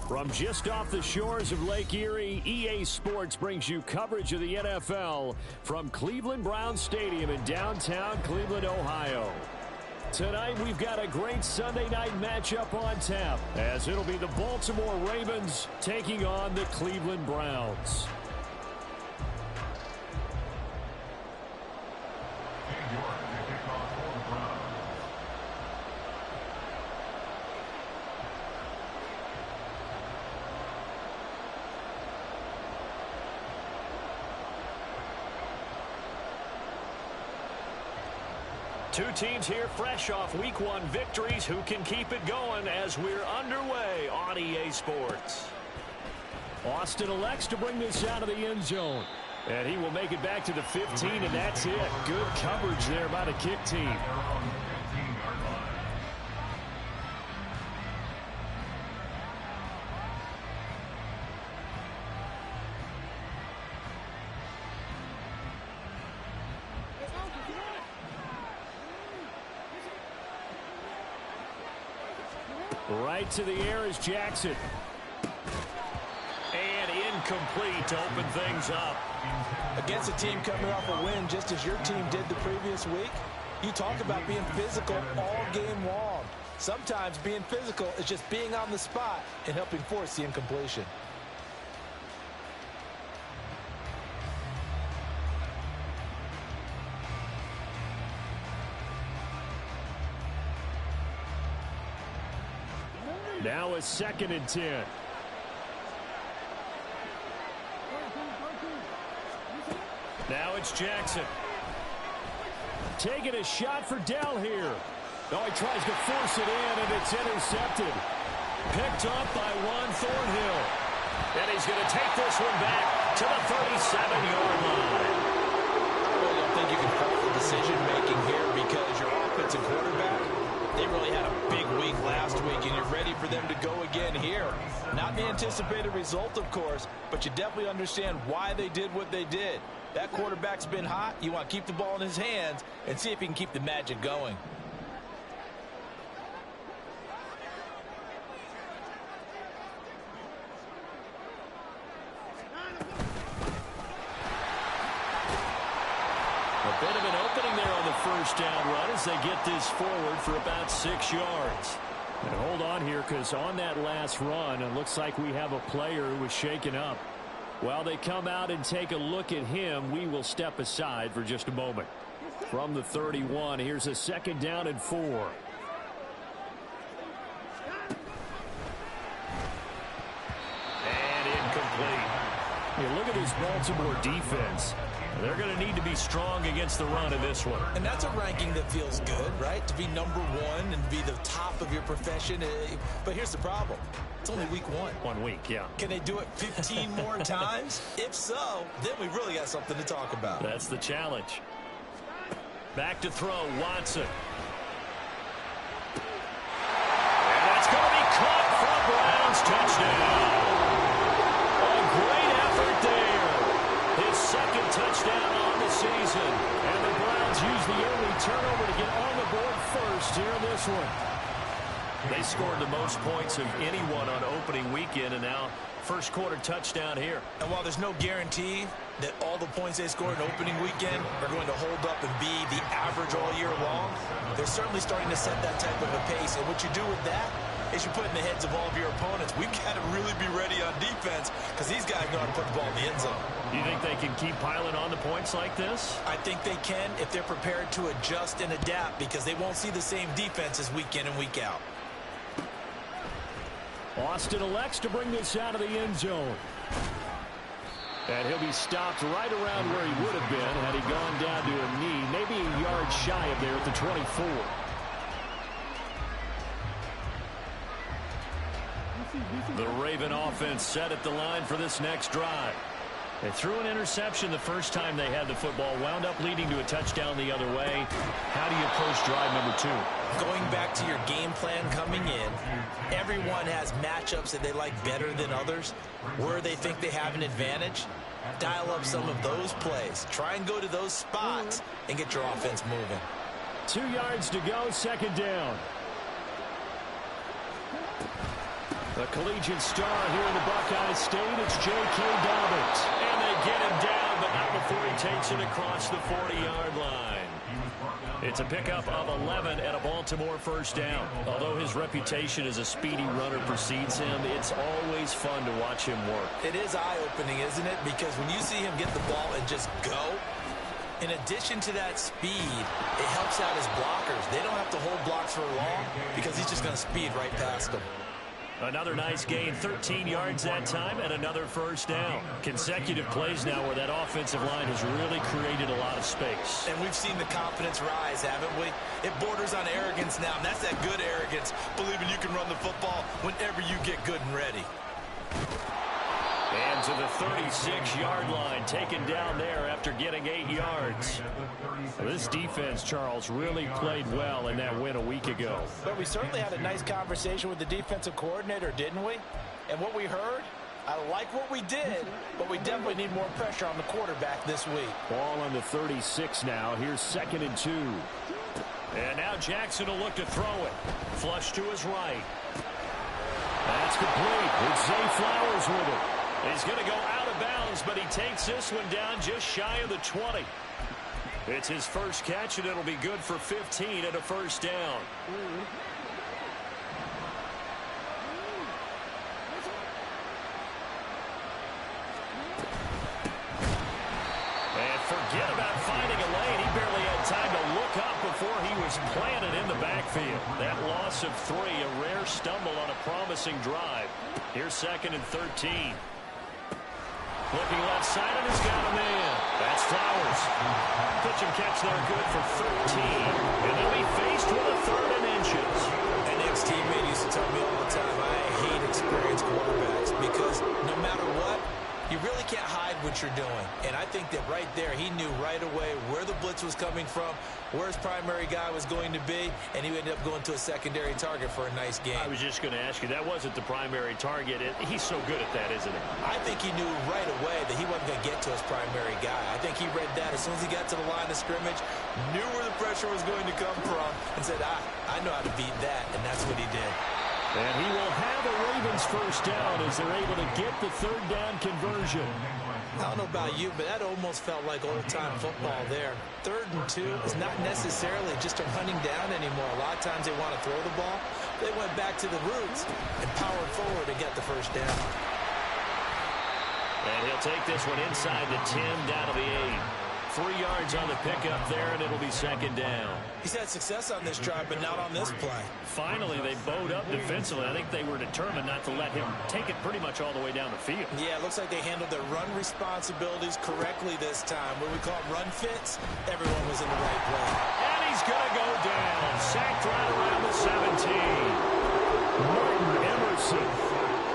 From just off the shores of Lake Erie, EA Sports brings you coverage of the NFL from Cleveland Browns Stadium in downtown Cleveland, Ohio. Tonight, we've got a great Sunday night matchup on tap, as it'll be the Baltimore Ravens taking on the Cleveland Browns. Two teams here fresh off Week 1 victories. Who can keep it going as we're underway on EA Sports? Austin elects to bring this out of the end zone. And he will make it back to the 15, and that's it. Good coverage there by the kick team. Right to the air is Jackson. And incomplete to open things up. Against a team coming off a win just as your team did the previous week, you talk about being physical all game long. Sometimes being physical is just being on the spot and helping force the incompletion. Now it's 2nd and 10. Now it's Jackson. Taking a shot for Dell here. Oh, he tries to force it in, and it's intercepted. Picked up by Juan Thornhill. And he's going to take this one back to the 37-yard line. I really don't think you can fault the decision-making here because your offensive quarterback, they really had a big week last week, and you're ready for them to go again here. Not the anticipated result, of course, but you definitely understand why they did what they did. That quarterback's been hot. You want to keep the ball in his hands and see if he can keep the magic going. A bit of an opening there on the first down run as they get this forward for about 6 yards. And hold on here, because on that last run, it looks like we have a player who was shaken up. While they come out and take a look at him, we will step aside for just a moment. From the 31, here's a 2nd down and 4. And incomplete. You look at this Baltimore defense. They're going to need to be strong against the run in this one. And that's a ranking that feels good, right? To be number 1 and be the top of your profession. But here's the problem. It's only week 1. 1 week, yeah. Can they do it 15 more times? If so, then we really got something to talk about. That's the challenge. Back to throw, Watson. And that's going to be caught for a Browns touchdown. A great effort there. His 2nd touchdown on the season. And the Browns use the early turnover to get on the board first here in this one. They scored the most points of anyone on opening weekend, and now first quarter touchdown here. And while there's no guarantee that all the points they score in opening weekend are going to hold up and be the average all year long, they're certainly starting to set that type of a pace. And what you do with that is you put in the heads of all of your opponents, we've got to really be ready on defense because these guys know how to put the ball in the end zone. Do you think they can keep piling on the points like this? I think they can if they're prepared to adjust and adapt because they won't see the same defense as week in and week out. Austin elects to bring this out of the end zone. And he'll be stopped right around where he would have been had he gone down to a knee, maybe a yard shy of there at the 24. The Raven offense set at the line for this next drive. They threw an interception the first time they had the football, wound up leading to a touchdown the other way. How do you approach drive number 2? Going back to your game plan coming in, everyone has matchups that they like better than others. Where they think they have an advantage, dial up some of those plays. Try and go to those spots and get your offense moving. 2 yards to go, 2nd down. The collegiate star here in the Buckeye State, it's J.K. Dobbins. And they get him down, but not before he takes it across the 40-yard line. It's a pickup of 11 and a Baltimore first down. Although his reputation as a speedy runner precedes him, it's always fun to watch him work. It is eye-opening, isn't it? Because when you see him get the ball and just go, in addition to that speed, it helps out his blockers. They don't have to hold blocks for long because he's just going to speed right past them. Another nice gain, 13 yards that time, and another first down. Consecutive plays now where that offensive line has really created a lot of space. And we've seen the confidence rise, haven't we? It borders on arrogance now, and that's that good arrogance, believing you can run the football whenever you get good and ready. And to the 36-yard line, taken down there after getting 8 yards. This defense, Charles, really played well in that win a week ago. But we certainly had a nice conversation with the defensive coordinator, didn't we? And what we heard, I like what we did, but we definitely need more pressure on the quarterback this week. Ball on the 36 now. Here's 2nd and 2. And now Jackson will look to throw it. Flush to his right. That's complete. It's Zay Flowers with it. He's going to go out of bounds, but he takes this one down just shy of the 20. It's his first catch, and it'll be good for 15 and a first down. And forget about finding a lane. He barely had time to look up before he was planted in the backfield. That loss of 3, a rare stumble on a promising drive. Here's 2nd and 13. Looking left side, and he's got him in. That's Flowers. Pitch and catch there, good for 13. And they'll be faced with a 3rd and inches. An ex-teammate used to tell me all the time, I hate experienced quarterbacks because no matter what, you really can't hide what you're doing. And I think that right there, he knew right away where the blitz was coming from, where his primary guy was going to be, and he ended up going to a secondary target for a nice game. I was just going to ask you, that wasn't the primary target. He's so good at that, isn't he? I think he knew right away that he wasn't going to get to his primary guy. I think he read that as soon as he got to the line of scrimmage, knew where the pressure was going to come from, and said, I know how to beat that, and that's what he did. And he will have a Ravens first down as they're able to get the 3rd down conversion. I don't know about you, but that almost felt like old-time football there. 3rd and 2 is not necessarily just a running down anymore. A lot of times they want to throw the ball. They went back to the roots and powered forward to get the first down. And he'll take this one inside the 10, down to the 8. 3 yards on the pickup there, and it'll be 2nd down. He's had success on this drive, but not on this play. Finally, they bowed up defensively. I think they were determined not to let him take it pretty much all the way down the field. Yeah, it looks like they handled their run responsibilities correctly this time. What we call run fits, everyone was in the right play. And he's going to go down. Sacked right around the 17. Martin Emerson.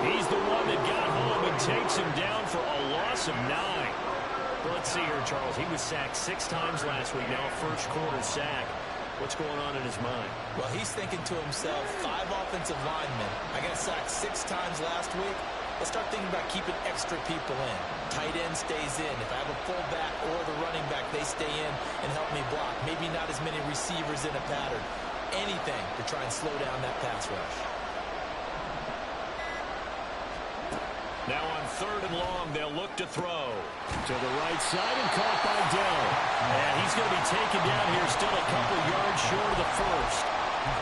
He's the one that got home and takes him down for a loss of 9. Let's see here, Charles. He was sacked 6 times last week. Now a first-quarter sack. What's going on in his mind? Well, he's thinking to himself, 5 offensive linemen. I got sacked 6 times last week. Let's start thinking about keeping extra people in. Tight end stays in. If I have a fullback or the running back, they stay in and help me block. Maybe not as many receivers in a pattern. Anything to try and slow down that pass rush. Now on 3rd and long, they'll look to throw. To the right side and caught by Dell. And he's going to be taken down here, still a couple yards short of the first.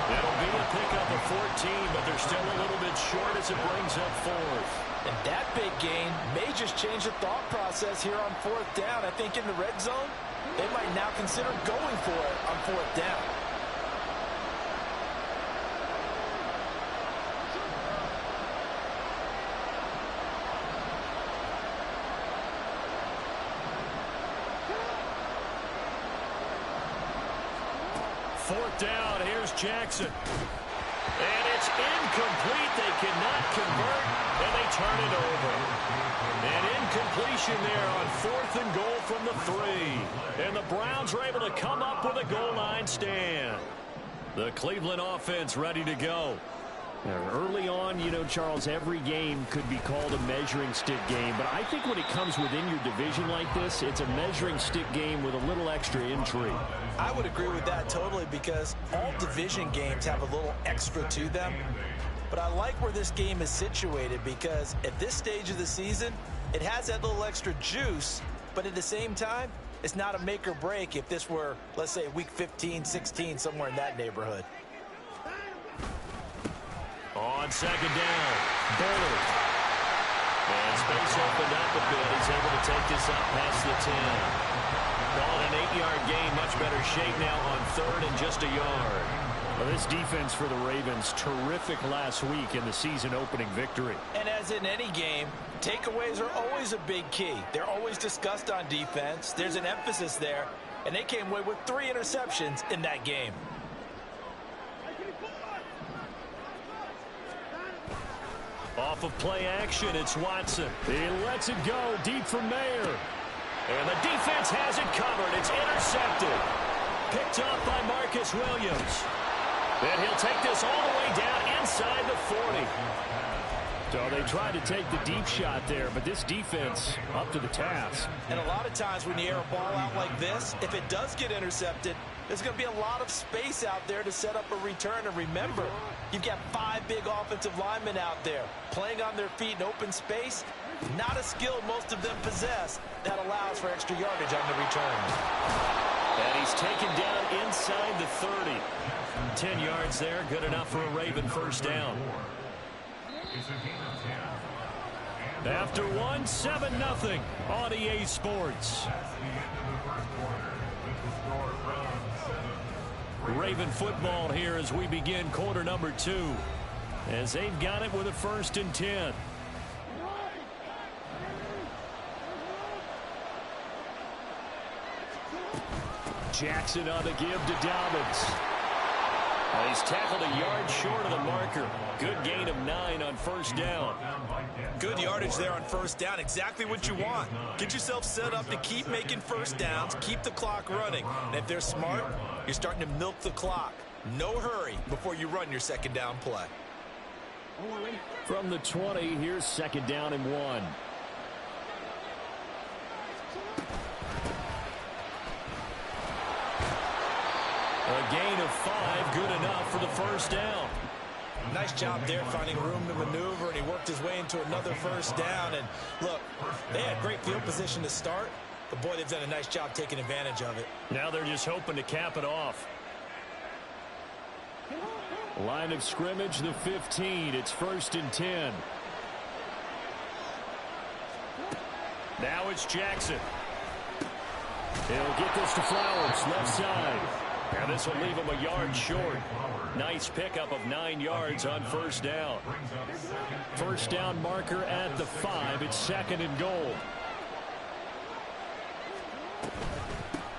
That'll be a pickup of 14, but they're still a little bit short as it brings up 4th. And that big gain may just change the thought process here on 4th down. I think in the red zone, they might now consider going for it on 4th down. Fourth down, here's Jackson. And it's incomplete. They cannot convert, and they turn it over. An incompletion there on 4th and goal from the 3. And the Browns are able to come up with a goal line stand. The Cleveland offense ready to go. Now, early on, you know, Charles, every game could be called a measuring stick game. But I think when it comes within your division like this, it's a measuring stick game with a little extra intrigue. I would agree with that totally because all division games have a little extra to them. But I like where this game is situated because at this stage of the season, it has that little extra juice, but at the same time, it's not a make or break if this were, let's say, week 15, 16, somewhere in that neighborhood. On second down, Bullard. And space opened up a bit. He's able to take this up past the 10. Call it an 8-yard gain. Much better shape now on third and just a yard. Well, this defense for the Ravens, terrific last week in the season-opening victory. And as in any game, takeaways are always a big key. They're always discussed on defense. There's an emphasis there, and they came away with 3 interceptions in that game. Off of play action, it's Watson. He lets it go deep for Mayer. And the defense has it covered. It's intercepted. Picked off by Marcus Williams. And he'll take this all the way down inside the 40. So they tried to take the deep shot there, but this defense up to the task. And a lot of times when you air a ball out like this, if it does get intercepted, there's going to be a lot of space out there to set up a return. And remember, you've got 5 big offensive linemen out there playing on their feet in open space. Not a skill most of them possess that allows for extra yardage on the return. And he's taken down inside the 30. 10 yards there, good enough for a Raven first down. After one, 7-0 on EA Sports. Raven football here as we begin quarter number 2. As they've got it with a 1st and 10. Jackson on the give to Dobbins. He's tackled a yard short of the marker. Good gain of 9 on first down. Good yardage there on first down. Exactly what you want. Get yourself set up to keep making first downs, keep the clock running. And if they're smart, you're starting to milk the clock. No hurry before you run your second down play. From the 20, here's 2nd down and 1. A gain of 5, good enough for the first down. Nice job there finding room to maneuver, and he worked his way into another first down. And look, they had great field position to start, but boy, they've done a nice job taking advantage of it. Now they're just hoping to cap it off. Line of scrimmage, the 15. It's 1st and 10. Now it's Jackson. He'll get this to Flowers, left side. And this will leave him a yard short. Nice pickup of 9 yards on first down. First down marker at the 5. It's 2nd and goal.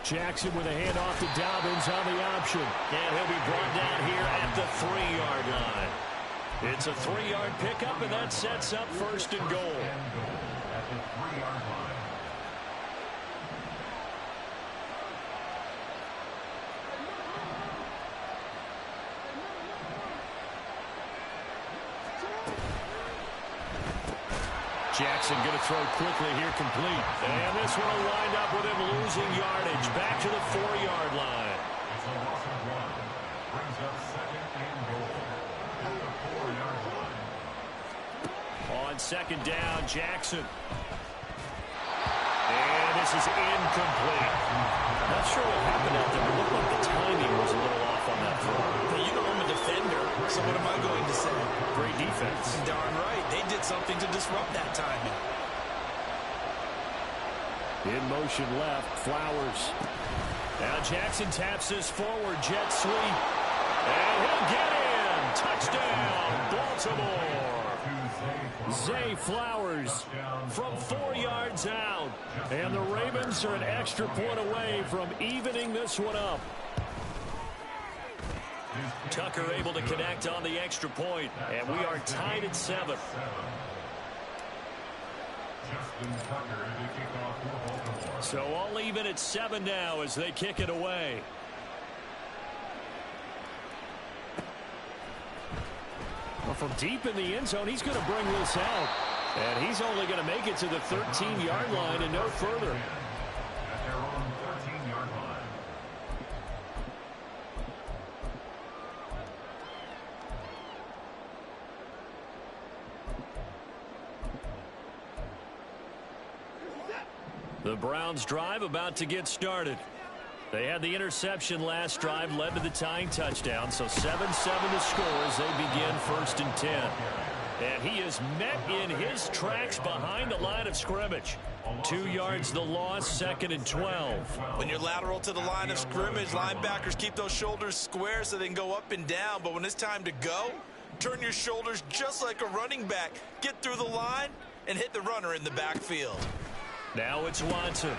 Jackson with a handoff to Dobbins on the option. And he'll be brought down here at the 3-yard line. It's a 3-yard pickup, and that sets up 1st and goal. Jackson going to throw quickly here, complete. And this one will wind up with him losing yardage. Back to the 4-yard line. On 2nd down, Jackson. And this is incomplete. Not sure what happened out there. It looked like the timing was a little off on that throw. Hey, you know I'm a defender, so what am I going to say? Great defense. Darn right. They did something to disrupt that timing. In motion left, Flowers. Now Jackson taps this forward, jet sweep. And he'll get in. Touchdown, Baltimore. Zay Flowers From 4 yards out. and the Ravens are an extra point away from evening this one up. Tucker able to connect on the extra point, and we are tied at 7. So all even at 7 now as they kick it away. Well, from deep in the end zone, he's going to bring this out. And he's only going to make it to the 13-yard line and no further. The Browns drive about to get started. They had the interception last drive, led to the tying touchdown, so 7-7 to score as they begin 1st and 10. And he is met in his tracks behind the line of scrimmage. 2 yards the loss, 2nd and 12. When you're lateral to the line of scrimmage, linebackers keep those shoulders square so they can go up and down. But when it's time to go, turn your shoulders just like a running back. Get through the line and hit the runner in the backfield. Now it's Watson.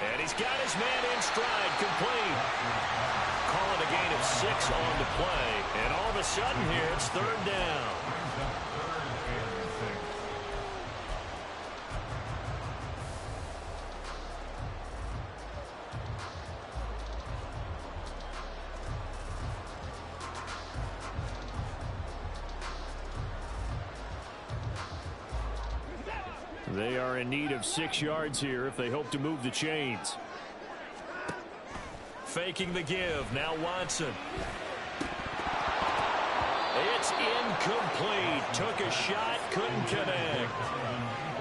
And he's got his man in stride, complete. Calling a gain of 6 on the play. And all of a sudden here, it's 3rd down. They are in need of 6 yards here if they hope to move the chains. Faking the give. Now Watson. It's incomplete. Took a shot. Couldn't connect.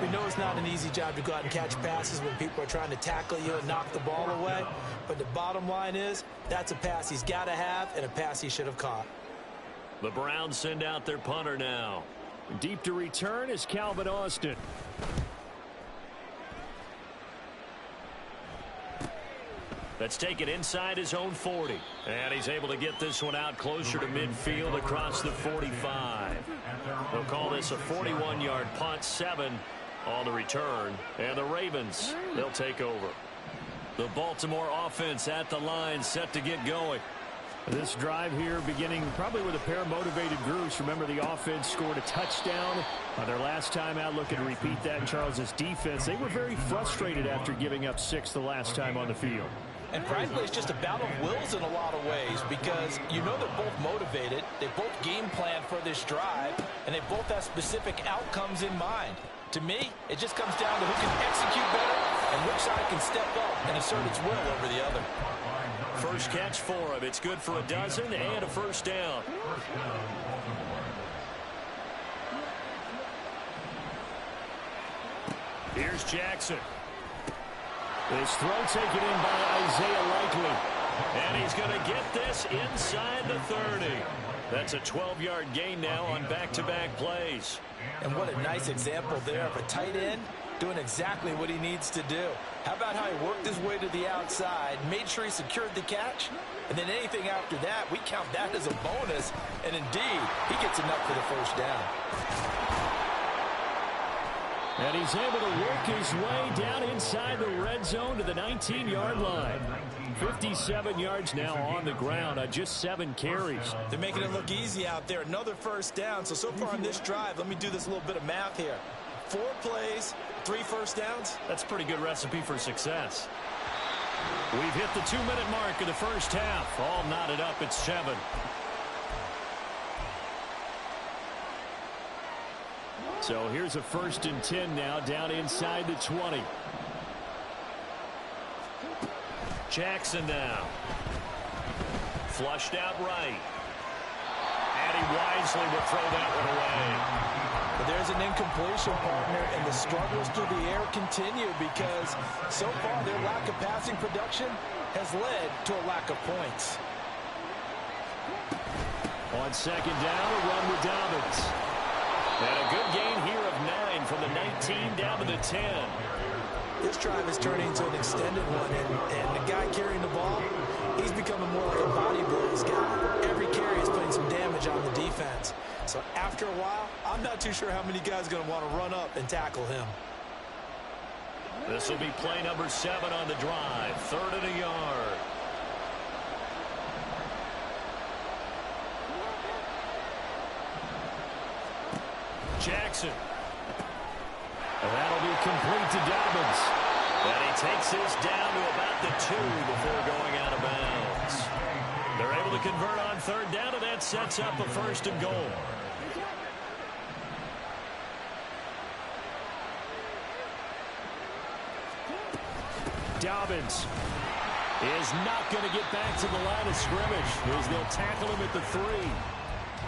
We know it's not an easy job to go out and catch passes when people are trying to tackle you and knock the ball away. But the bottom line is, that's a pass he's got to have and a pass he should have caught. The Browns send out their punter now. Deep to return is Calvin Austin. That's taken inside his own 40. And he's able to get this one out closer to midfield across the 45. They'll call this a 41-yard punt, 7 on the return. And the Ravens, they'll take over. The Baltimore offense at the line, set to get going. This drive here beginning probably with a pair of motivated groups. Remember, the offense scored a touchdown on their last time out. Looking to repeat that in Charles' defense. They were very frustrated after giving up 6 the last time on the field. And frankly, it's just a battle of wills in a lot of ways because you know they're both motivated. They both game plan for this drive, and they both have specific outcomes in mind. To me, it just comes down to who can execute better and which side can step up and assert its will over the other. First catch for him. It's good for a dozen and a 1st down. Here's Jackson. This throw taken in by Isaiah Likely. And he's going to get this inside the 30. That's a 12-yard gain now on back-to-back plays. And what a nice example there of a tight end doing exactly what he needs to do. How about how he worked his way to the outside, made sure he secured the catch, and then anything after that, we count that as a bonus. And indeed, he gets enough for the 1st down. And he's able to work his way down inside the red zone to the 19-yard line. 57 yards now on the ground on just 7 carries. They're making it look easy out there. Another 1st down. So far on this drive, let me do this little bit of math here. 4 plays, 3 1st downs. That's a pretty good recipe for success. We've hit the 2-minute mark of the 1st half. All knotted up at 7. So here's a 1st and 10 now down inside the 20. Jackson now. Flushed out right. And he wisely will throw that one away. But there's an incompletion, partner, and the struggles through the air continue because so far their lack of passing production has led to a lack of points. On 2nd down, a run with Dobbins. And a good gain here of 9 from the 19 down to the 10. This drive is turning into an extended one, and the guy carrying the ball, he's becoming more like a body blows guy. Every carry is putting some damage on the defense. So after a while, I'm not too sure how many guys are going to want to run up and tackle him. This will be play number 7 on the drive. 3rd and a yard. Jackson. And that'll be complete to Dobbins. And he takes this down to about the 2 before going out of bounds. They're able to convert on 3rd down, and that sets up a 1st and goal. Dobbins is not going to get back to the line of scrimmage as they'll tackle him at the 3.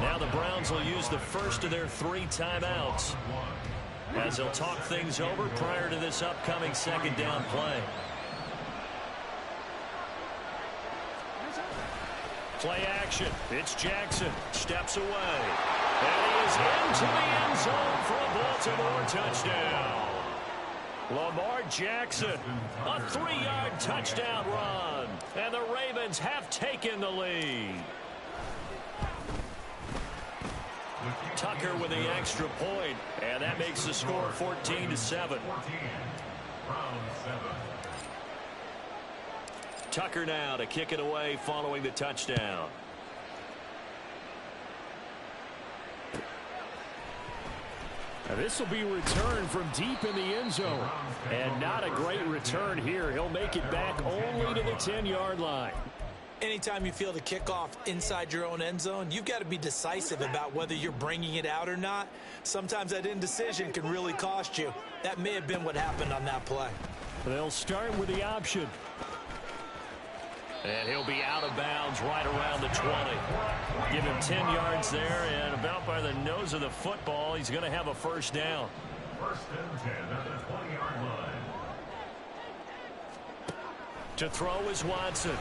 Now the Browns will use the first of their 3 timeouts. as he'll talk things over prior to this upcoming second down play. Play action. It's Jackson. Steps away. And he is into the end zone for a Baltimore touchdown. Lamar Jackson, a 3-yard touchdown run. And the Ravens have taken the lead. Tucker with the extra point, and that makes the score 14-7. Tucker now to kick it away following the touchdown. Now this will be returned from deep in the end zone. And not a great return here. He'll make it back only to the 10-yard line. Anytime you feel the kickoff inside your own end zone, you've got to be decisive about whether you're bringing it out or not. Sometimes that indecision can really cost you. That may have been what happened on that play. They'll start with the option. And he'll be out of bounds right around the 20. Give him 10 yards there, and about by the nose of the football, he's going to have a first down. First and 10 at the 20-yard line. To throw is Watson.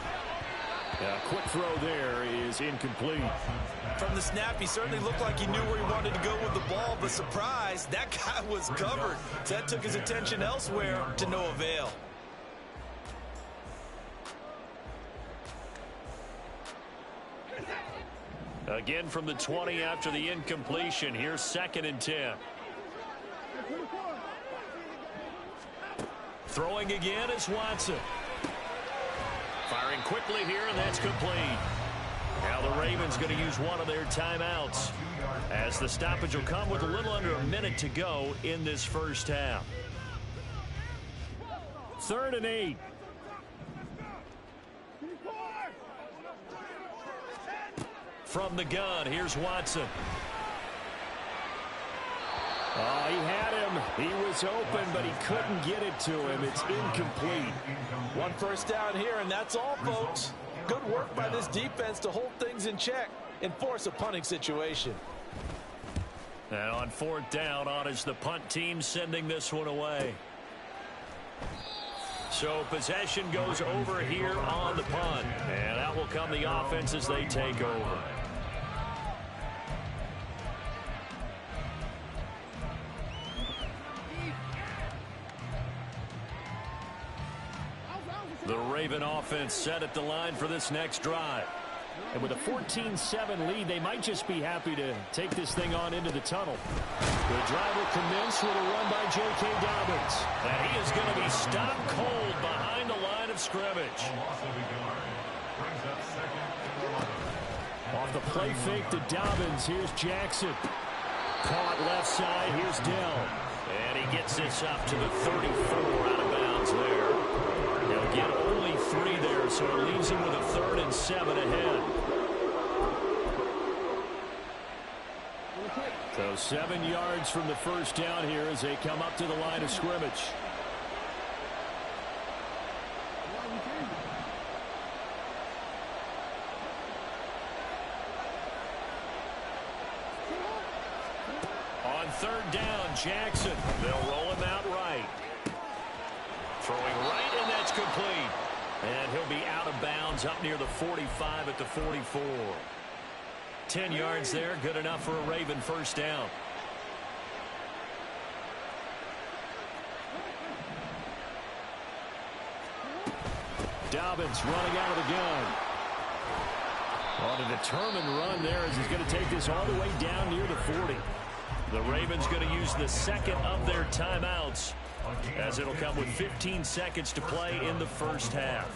A quick throw there is incomplete. From the snap, he certainly looked like he knew where he wanted to go with the ball, but surprise, that guy was covered. So that took his attention elsewhere to no avail. Again from the 20 after the incompletion. Here's 2nd and 10. Throwing again is Watson. Firing quickly here, and that's complete. Now the Ravens going to use one of their timeouts, as the stoppage will come with a little under a minute to go in this first half. 3rd and 8. From the gun, here's Watson. Oh, he had him. He was open, but he couldn't get it to him. It's incomplete. One first down here, and that's all, folks. Good work by this defense to hold things in check and force a punting situation. And on 4th down, on is the punt team sending this one away. So possession goes over here on the punt. And out will come the offense as they take over. The Raven offense set at the line for this next drive. And with a 14-7 lead, they might just be happy to take this thing on into the tunnel. The drive will commence with a run by J.K. Dobbins. And he is going to be stopped cold behind the line of scrimmage. Off the play fake to Dobbins, here's Jackson. Caught left side, here's Dell. And he gets this up to the 34 out of bounds there. He'll get only 3 there, so it leaves him with a 3rd and 7 ahead. So 7 yards from the first down here as they come up to the line of scrimmage. On 3rd down, Jackson. They'll roll him out right. Throwing right, and that's complete. And he'll be out of bounds up near the 45 at the 44. 10 yards there, good enough for a Raven first down. Dobbins running out of the gun. On a determined run there as he's going to take this all the way down near the 40. The Ravens going to use the 2nd of their timeouts, as it'll come with 15 seconds to play in the first half.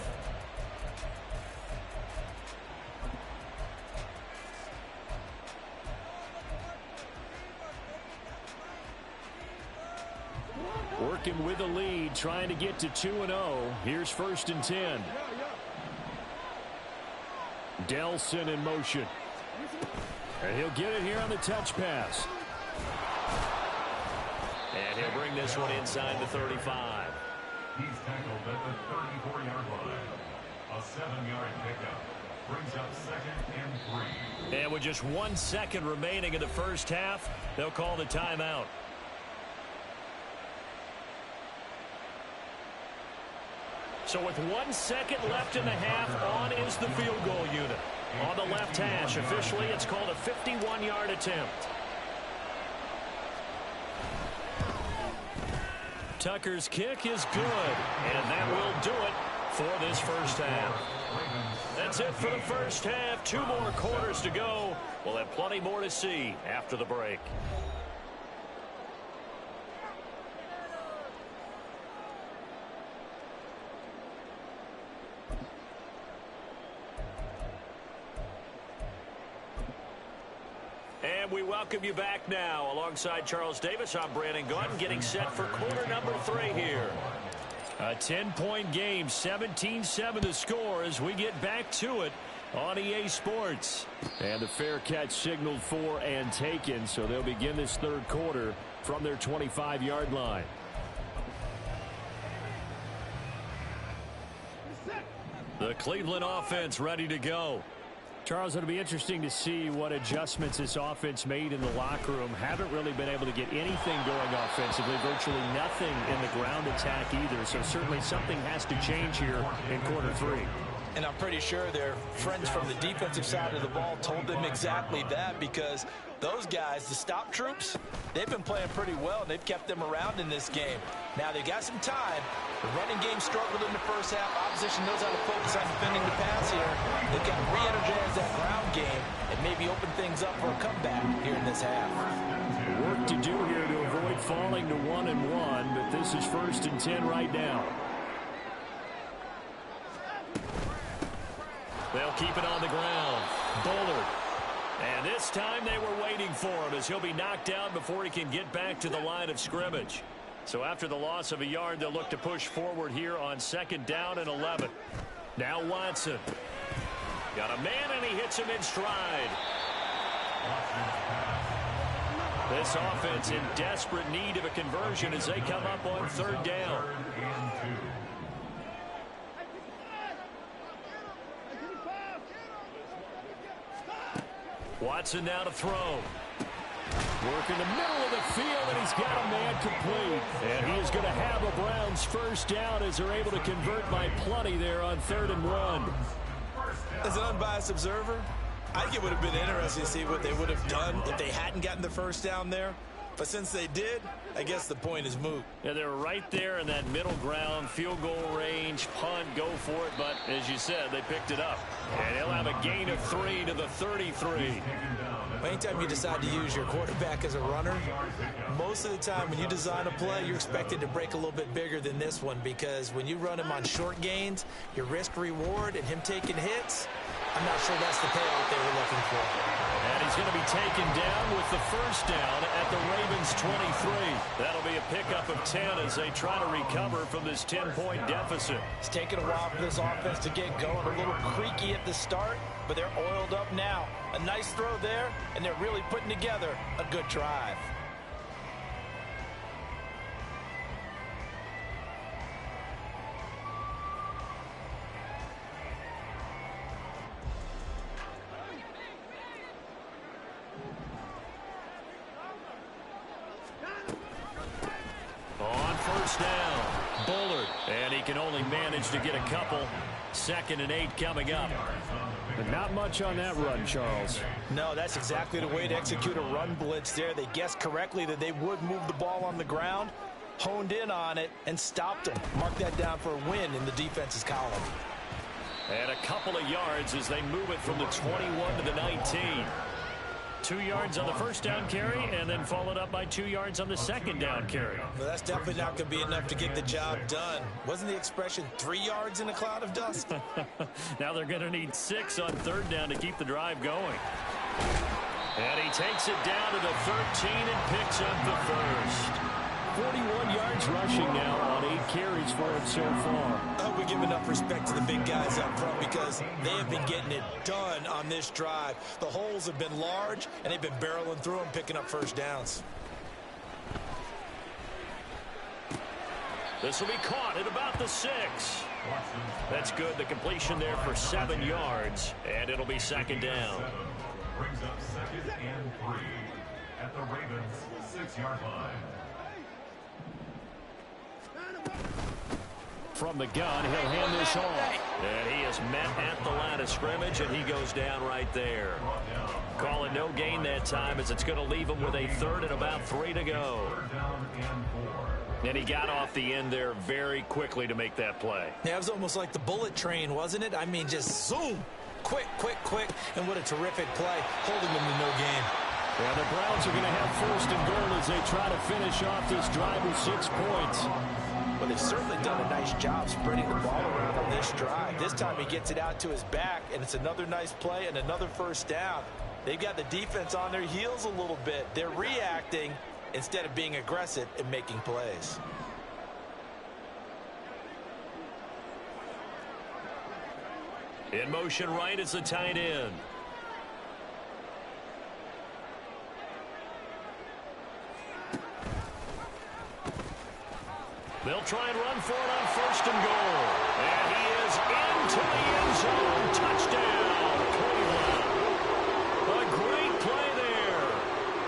Working with the lead, trying to get to 2-0. Here's 1st and 10. Delson in motion. And he'll get it here on the touch pass. And he'll bring this one inside the 35. He's tackled at the 34-yard line. A 7-yard pickup brings up 2nd and 3. And with just 1 second remaining in the first half, they'll call the timeout. So with 1 second left in the half, on is the field goal unit. On the left hash, officially, it's called a 51-yard attempt. Tucker's kick is good, and that will do it for this first half. That's it for the first half. 2 more quarters to go. We'll have plenty more to see after the break. And we welcome you back now. Alongside Charles Davis, I'm Brandon Gaudin, getting set for quarter number 3 here. A 10-point game, 17-7 the score as we get back to it on EA Sports. And the fair catch signaled for and taken, so they'll begin this third quarter from their 25-yard line. The Cleveland offense ready to go. Charles, it'll be interesting to see what adjustments this offense made in the locker room. Haven't really been able to get anything going offensively, virtually nothing in the ground attack either. So certainly something has to change here in quarter 3. And I'm pretty sure their friends from the defensive side of the ball told them exactly that, because those guys, the stop troops, they've been playing pretty well, and they've kept them around in this game. Now, they've got some time. The running game struggled in the first half. Opposition knows how to focus on defending the pass here. They've got to re-energize that ground game and maybe open things up for a comeback here in this half. Work to do here to avoid falling to 1-1, but this is 1st and 10 right now. They'll keep it on the ground. Bullard. And this time they were waiting for him as he'll be knocked down before he can get back to the line of scrimmage. So after the loss of a yard, they'll look to push forward here on 2nd down and 11. Now Watson. Got a man, and he hits him in stride. This offense in desperate need of a conversion as they come up on 3rd down. Watson now to throw. Work in the middle of the field, and he's got a man complete. And he is going to have a Browns 1st down as they're able to convert by plenty there on 3rd and 1. As an unbiased observer, I think it would have been interesting to see what they would have done if they hadn't gotten the 1st down there. But since they did, I guess the point is moot. Yeah, they're right there in that middle ground, field goal range, punt, go for it. But as you said, they picked it up. And he'll have a gain of 3 to the 33. Anytime you decide to use your quarterback as a runner, most of the time when you design a play, you're expected to break a little bit bigger than this one, because when you run him on short gains, your risk-reward and him taking hits, I'm not sure that's the payout they were looking for. And he's going to be taken down with the 1st down at the Ravens 23. That'll be a pickup of 10 as they try to recover from this 10-point deficit. It's taken a while for this offense to get going. A little creaky at the start, but they're oiled up now. A nice throw there, and they're really putting together a good drive. On 1st down, Bullard, and he can only manage to get a couple. 2nd and 8 coming up. But not much on that run, Charles. No, that's exactly the way to execute a run blitz there. They guessed correctly that they would move the ball on the ground, honed in on it, and stopped them. Mark that down for a win in the defense's column. And a couple of yards as they move it from the 21 to the 19. 2 yards on the 1st down carry, and then followed up by 2 yards on the 2nd down carry. Well, that's definitely not going to be enough to get the job done. Wasn't the expression 3 yards in a cloud of dust? Now they're going to need 6 on 3rd down to keep the drive going. And he takes it down to the 13 and picks up the 1st. 41 yards rushing now on 8 carries for him so far. I hope we give enough respect to the big guys up front, because they have been getting it done on this drive. The holes have been large, and they've been barreling through them, picking up 1st downs. This will be caught at about the 6. That's good. The completion there for 7 yards, and it'll be 2nd down. Brings up 2nd and 3 at the Ravens 6-yard line. from the gun. He'll hand this off. And he is met at the line of scrimmage, and he goes down right there. Calling no gain that time as it's going to leave him with a third and about 3 to go. And he got off the end there very quickly to make that play. Yeah, it was almost like the bullet train, wasn't it? I mean, just zoom. Quick, quick, quick. And what a terrific play, holding them to no gain. Yeah, the Browns are going to have first and goal as they try to finish off this drive with 6 points. Well, they've certainly done a nice job spreading the ball around on this drive. This time he gets it out to his back, and it's another nice play and another first down. They've got the defense on their heels a little bit. They're reacting instead of being aggressive and making plays. In motion right is the tight end. They'll try and run for it on first and goal. And he is into the end zone. Touchdown, Cleveland. A great play there.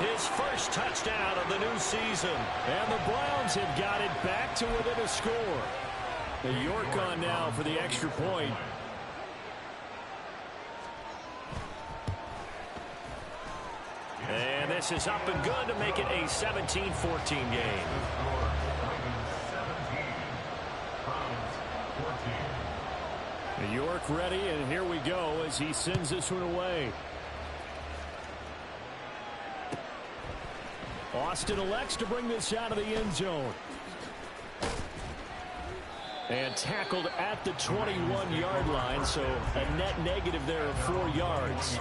His first touchdown of the new season. And the Browns have got it back to within a score. The York on now for the extra point. And this is up and good to make it a 17-14 game. York ready, and here we go as he sends this one away. Austin elects to bring this out of the end zone. And tackled at the 21-yard line, so a net negative there of 4 yards.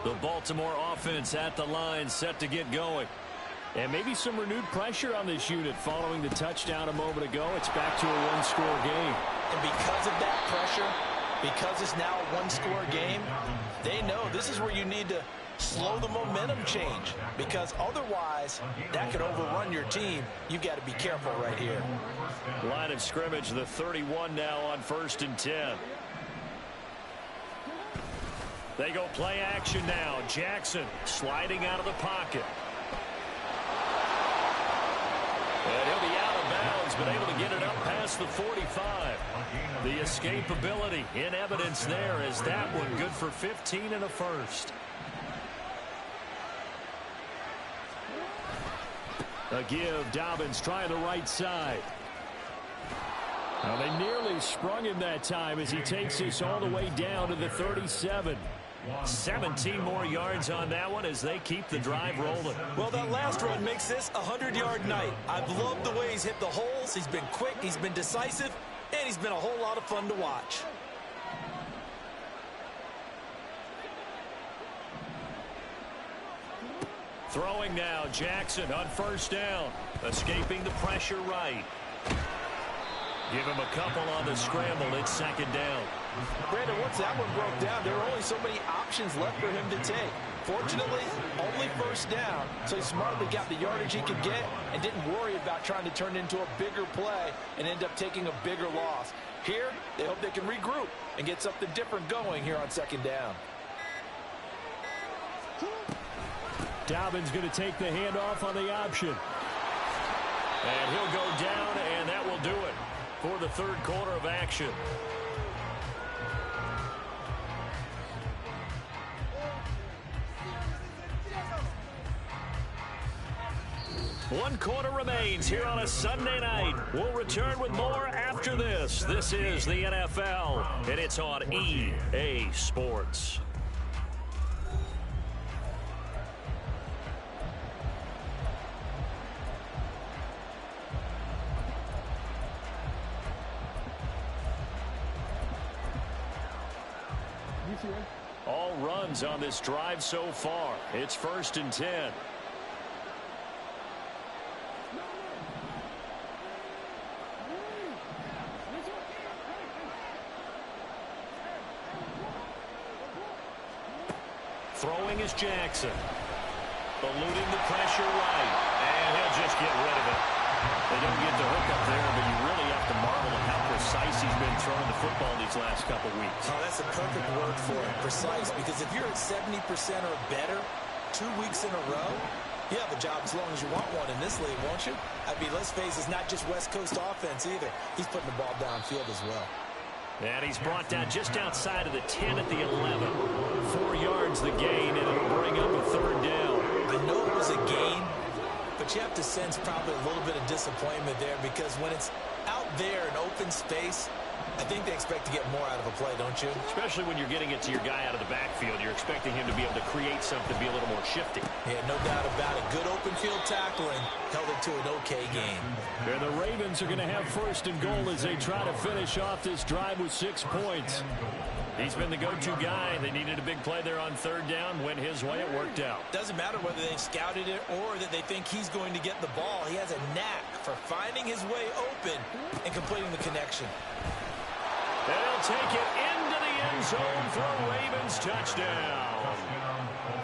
The Baltimore offense at the line, set to get going. And maybe some renewed pressure on this unit following the touchdown a moment ago. It's back to a one-score game. And because of that pressure, because it's now a one-score game, they know this is where you need to slow the momentum change, because otherwise that could overrun your team. You've got to be careful right here. Line of scrimmage, the 31 now on 1st and 10. They go play action now. Jackson sliding out of the pocket. And he'll be out of bounds, but able to get it up past the 45. The escapability in evidence there as that one good for 15 and a first. A give, Dobbins trying the right side. Now they nearly sprung him that time as he takes this all the way down to the 37. 17 more yards on that one as they keep the drive rolling. Well, that last run makes this a 100-yard night. I've loved the way he's hit the holes. He's been quick, he's been decisive, and he's been a whole lot of fun to watch. Throwing now, Jackson on first down. Escaping the pressure right. Give him a couple on the scramble. It's second down. Brandon, once that one broke down, there were only so many options left for him to take. Fortunately, only first down, so he smartly got the yardage he could get and didn't worry about trying to turn it into a bigger play and end up taking a bigger loss. Here, they hope they can regroup and get something different going here on second down. Dobbins going to take the handoff on the option. And he'll go down, and that will do it for the third quarter of action. One quarter remains here on a Sunday night. We'll return with more after this. This is the NFL, and it's on EA Sports. All runs on this drive so far. It's 1st and 10. Throwing is Jackson. Eluding the pressure right. And he'll just get rid of it. They don't get the hook up there, but you really have to marvel at how precise he he's been throwing the football these last couple weeks. Oh, that's a perfect word for it, precise, because if you're at 70% or better 2 weeks in a row, you have a job as long as you want one in this league, won't you? I mean, let's face it, it's not just West Coast offense either. He's putting the ball downfield as well. And he's brought down just outside of the 10 at the 11. 4 yards the gain, and it'll bring up a third down. I know it was a gain, but you have to sense probably a little bit of disappointment there because when it's out there in open space, I think they expect to get more out of a play, don't you? Especially when you're getting it to your guy out of the backfield. You're expecting him to be able to create something, be a little more shifty. Yeah, no doubt about it. Good open field tackling held it to an okay game. And the Ravens are going to have first and goal as they try to finish off this drive with 6 points. He's been the go-to guy. They needed a big play there on third down. Went his way. It worked out. Doesn't matter whether they've scouted it or that they think he's going to get the ball. He has a knack for finding his way open and completing the connection. They'll take it into the end zone for a Ravens touchdown.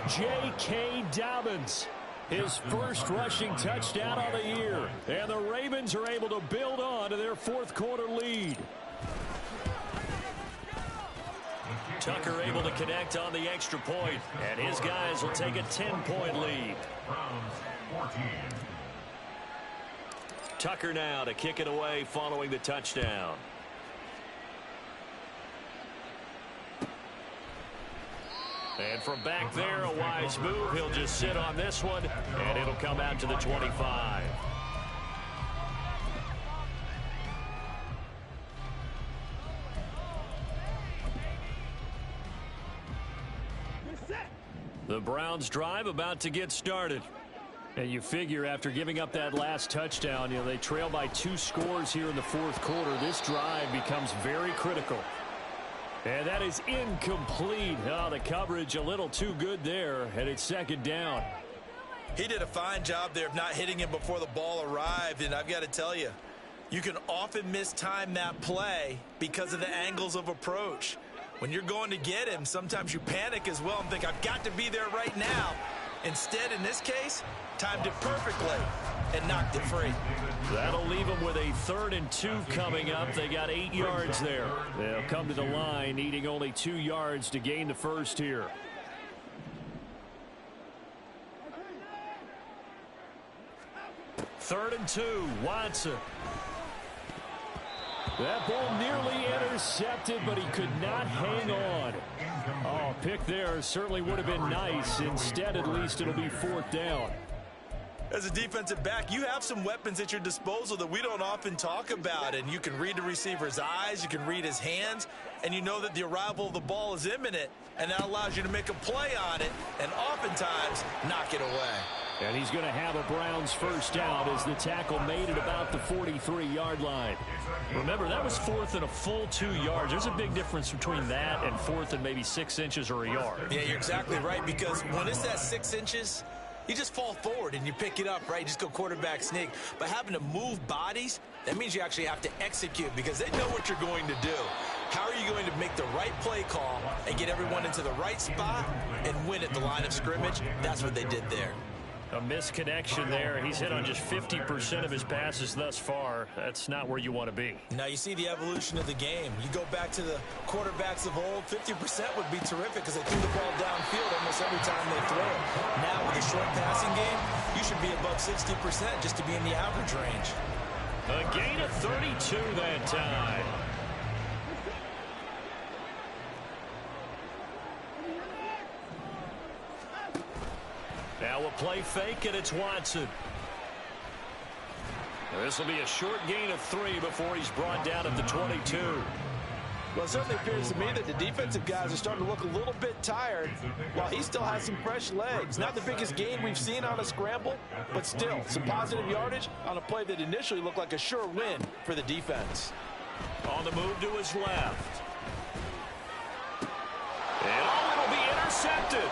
J.K. Dobbins, his first rushing touchdown of the year. And the Ravens are able to build on to their fourth quarter lead. Tucker able to connect on the extra point, and his guys will take a 10-point lead. Tucker now to kick it away following the touchdown. And from back there, a wise move. He'll just sit on this one, and it'll come out to the 25. The Browns drive about to get started. And you figure after giving up that last touchdown, they trail by 2 scores here in the fourth quarter. This drive becomes very critical. And that is incomplete. Oh, the coverage a little too good there, and it's second down. He did a fine job there of not hitting him before the ball arrived, and I've got to tell you, you can often mistime that play because of the angles of approach. When you're going to get him, sometimes you panic as well and think, I've got to be there right now. Instead, in this case, timed it perfectly and knocked it free. That'll leave them with a 3rd and 2 coming up. They got 8 yards there. They'll come to the line needing only 2 yards to gain the first here. Third and 2, Watson. That ball nearly intercepted, but he could not hang on. Oh, pick there certainly would have been nice. Instead, at least it'll be 4th down. As a defensive back, you have some weapons at your disposal that we don't often talk about, and you can read the receiver's eyes, you can read his hands, and you know that the arrival of the ball is imminent, and that allows you to make a play on it and oftentimes knock it away. And he's going to have a Browns first down as the tackle made it about the 43-yard line. Remember, that was 4th and a full 2 yards. There's a big difference between that and 4th and maybe 6 inches or a yard. Yeah, you're exactly right, because when it's that 6 inches, you just fall forward and you pick it up, right? You just go quarterback sneak. But having to move bodies, that means you actually have to execute because they know what you're going to do. How are you going to make the right play call and get everyone into the right spot and win at the line of scrimmage? That's what they did there. A misconnection there. He's hit on just 50% of his passes thus far. That's not where you want to be. Now you see the evolution of the game. You go back to the quarterbacks of old, 50% would be terrific because they threw the ball downfield almost every time they throw it. Now with a short passing game, you should be above 60% just to be in the average range. A gain of 32 that time. Now a play fake, and it's Watson. This will be a short gain of 3 before he's brought down at the 22. Well, it certainly appears to me that the defensive guys are starting to look a little bit tired while he still has some fresh legs. Not the biggest gain we've seen on a scramble, but still some positive yardage on a play that initially looked like a sure win for the defense. On the move to his left. And it'll be intercepted.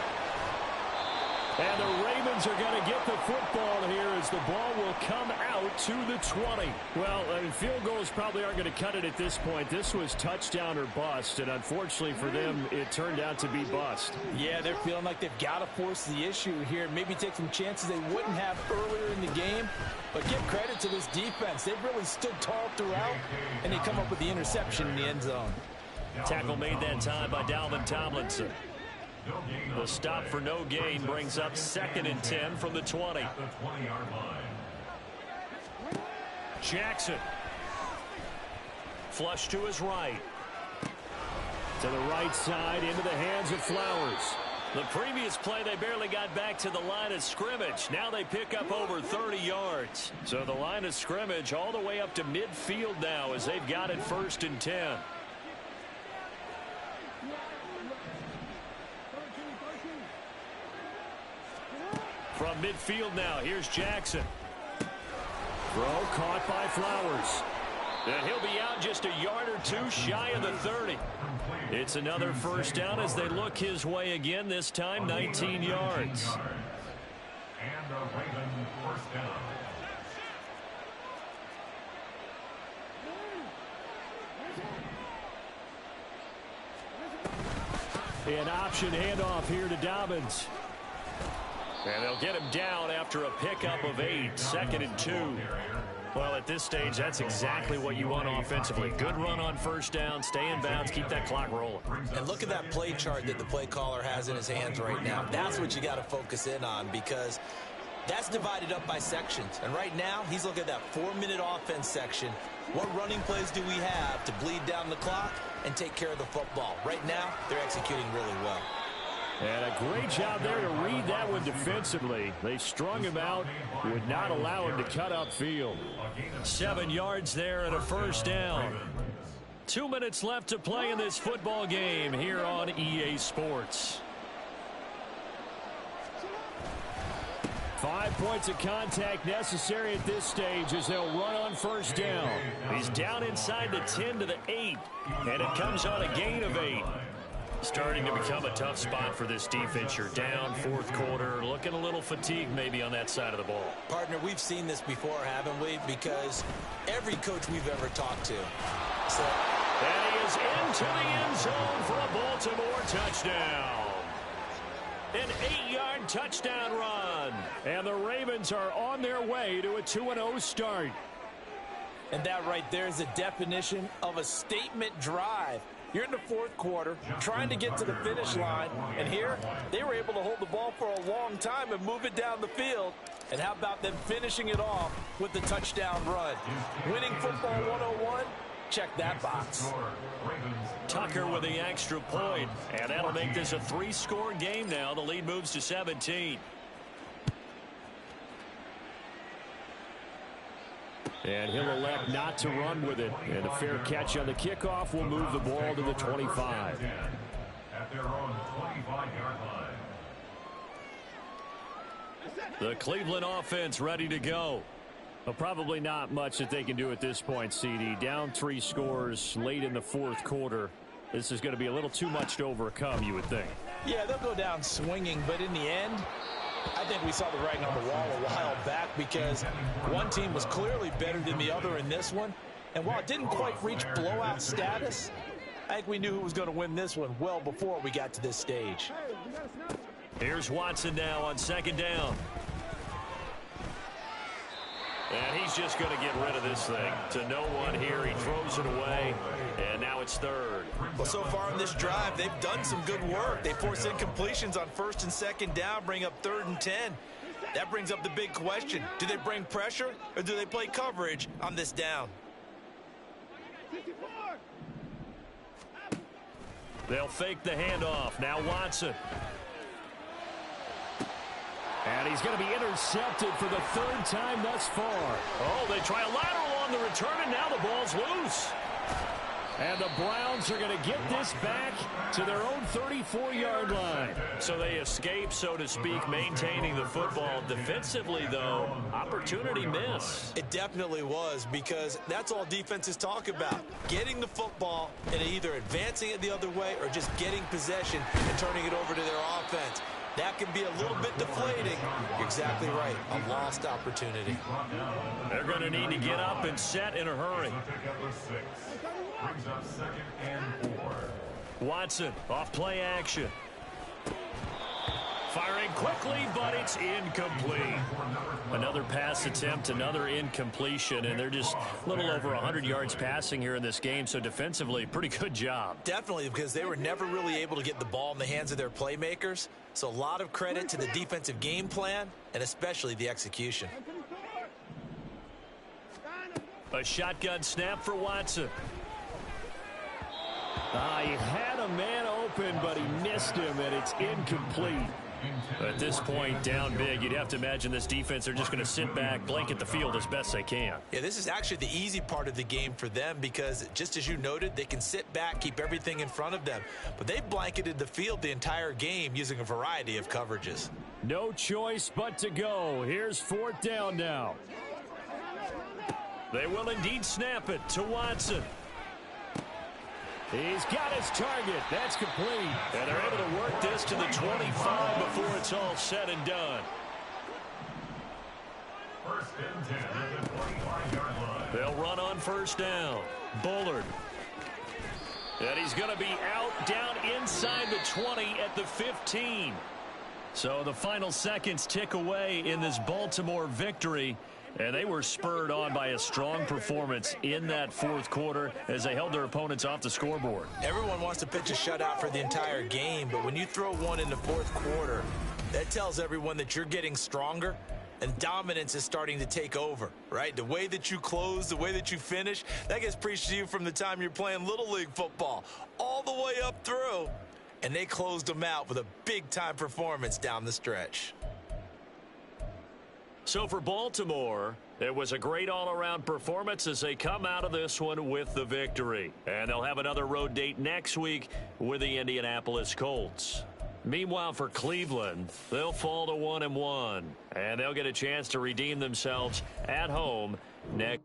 And the Ravens are going to get the football here as the ball will come out to the 20. Well, field goals probably aren't going to cut it at this point. This was touchdown or bust, and unfortunately for them, it turned out to be bust. Yeah, they're feeling like they've got to force the issue here, maybe take some chances they wouldn't have earlier in the game. But give credit to this defense. They've really stood tall throughout, and they come up with the interception in the end zone. Tackle made that time by Dalvin Tomlinson. The stop for no gain brings up 2nd and 10 from the 20. Jackson. Flush to his right. To the right side, into the hands of Flowers. The previous play, they barely got back to the line of scrimmage. Now they pick up over 30 yards. So the line of scrimmage all the way up to midfield now as they've got it 1st and 10. From midfield now, here's Jackson. Throw caught by Flowers. And he'll be out just a yard or two shy of the 30. It's another 1st down as they look his way again, this time 19 yards. And a Raven 1st down. An option handoff here to Dobbins. And they'll get him down after a pickup of 8, 2nd and 2. Well, at this stage, that's exactly what you want offensively. Good run on 1st down, stay in bounds, keep that clock rolling. And look at that play chart that the play caller has in his hands right now. That's what you got to focus in on because that's divided up by sections. And right now, he's looking at that 4-minute offense section. What running plays do we have to bleed down the clock and take care of the football? Right now, they're executing really well. And a great job there to read that one defensively. They strung him out, would not allow him to cut upfield. 7 yards there and a 1st down. 2 minutes left to play in this football game here on EA Sports. 5 points of contact necessary at this stage as they'll run on 1st down. He's down inside the 10 to the 8, and it comes on a gain of 8. Starting to become a tough spot for this defense. You're down 4th quarter, looking a little fatigued maybe on that side of the ball. Partner, we've seen this before, haven't we? Because every coach we've ever talked to. And he is into the end zone for a Baltimore touchdown. An 8-yard touchdown run. And the Ravens are on their way to a 2-0 start. And that right there is the definition of a statement drive. You're in the 4th quarter, trying to get to the finish line, and here, they were able to hold the ball for a long time and move it down the field. And how about them finishing it off with the touchdown run? Winning football 101, check that box. Tucker with the extra point, and that'll make this a 3-score game now. The lead moves to 17. And he'll elect not to run with it. And a fair catch on the kickoff will move the ball to the 25. At their own 25-yard line. The Cleveland offense ready to go. Well, probably not much that they can do at this point, CD. Down 3 scores late in the 4th quarter. This is going to be a little too much to overcome, you would think. Yeah, they'll go down swinging, but in the end, I think we saw the writing on the wall a while back because one team was clearly better than the other in this one. And while it didn't quite reach blowout status, I think we knew who was going to win this one well before we got to this stage. Here's Watson now on 2nd down. And he's just going to get rid of this thing. To no one here. He throws it away. And now it's 3rd. Well, so far on this drive, they've done some good work. They force incompletions on 1st and 2nd down, bring up 3rd and 10. That brings up the big question. Do they bring pressure or do they play coverage on this down? They'll fake the handoff. Now Watson. And he's going to be intercepted for the 3rd time thus far. Oh, they try a lateral on the return, and now the ball's loose. And the Browns are going to get this back to their own 34-yard line. So they escape, so to speak, maintaining the football. Defensively, though, opportunity miss. It definitely was because that's all defenses talk about. Getting the football and either advancing it the other way or just getting possession and turning it over to their offense. That can be a little bit deflating. You're exactly right. A lost opportunity. They're going to need to get up and set in a hurry. Brings up 2nd and 4. Watson off play action. Firing quickly, but it's incomplete. Another pass attempt, another incompletion, and they're just a little over 100 yards passing here in this game, so defensively, pretty good job. Definitely, because they were never really able to get the ball in the hands of their playmakers, so a lot of credit to the defensive game plan, and especially the execution. A shotgun snap for Watson. He had a man open, but he missed him, and it's incomplete. At this point, down big, you'd have to imagine this defense are just going to sit back, blanket the field as best they can. Yeah, this is actually the easy part of the game for them because, just as you noted, they can sit back, keep everything in front of them. But they blanketed the field the entire game using a variety of coverages. No choice but to go. Here's 4th down now. They will indeed snap it to Watson. He's got his target. That's complete. And they're able to work this to the 25 before it's all said and done. 1st and 10 at the 25-yard line. They'll run on 1st down. Bullard. And he's going to be out down inside the 20 at the 15. So the final seconds tick away in this Baltimore victory. And they were spurred on by a strong performance in that 4th quarter as they held their opponents off the scoreboard. Everyone wants to pitch a shutout for the entire game, but when you throw one in the 4th quarter, that tells everyone that you're getting stronger and dominance is starting to take over, right? The way that you close, the way that you finish, that gets preached to you from the time you're playing Little League football all the way up through. And they closed them out with a big-time performance down the stretch. So for Baltimore, it was a great all-around performance as they come out of this one with the victory. And they'll have another road date next week with the Indianapolis Colts. Meanwhile, for Cleveland, they'll fall to 1-1, and they'll get a chance to redeem themselves at home next.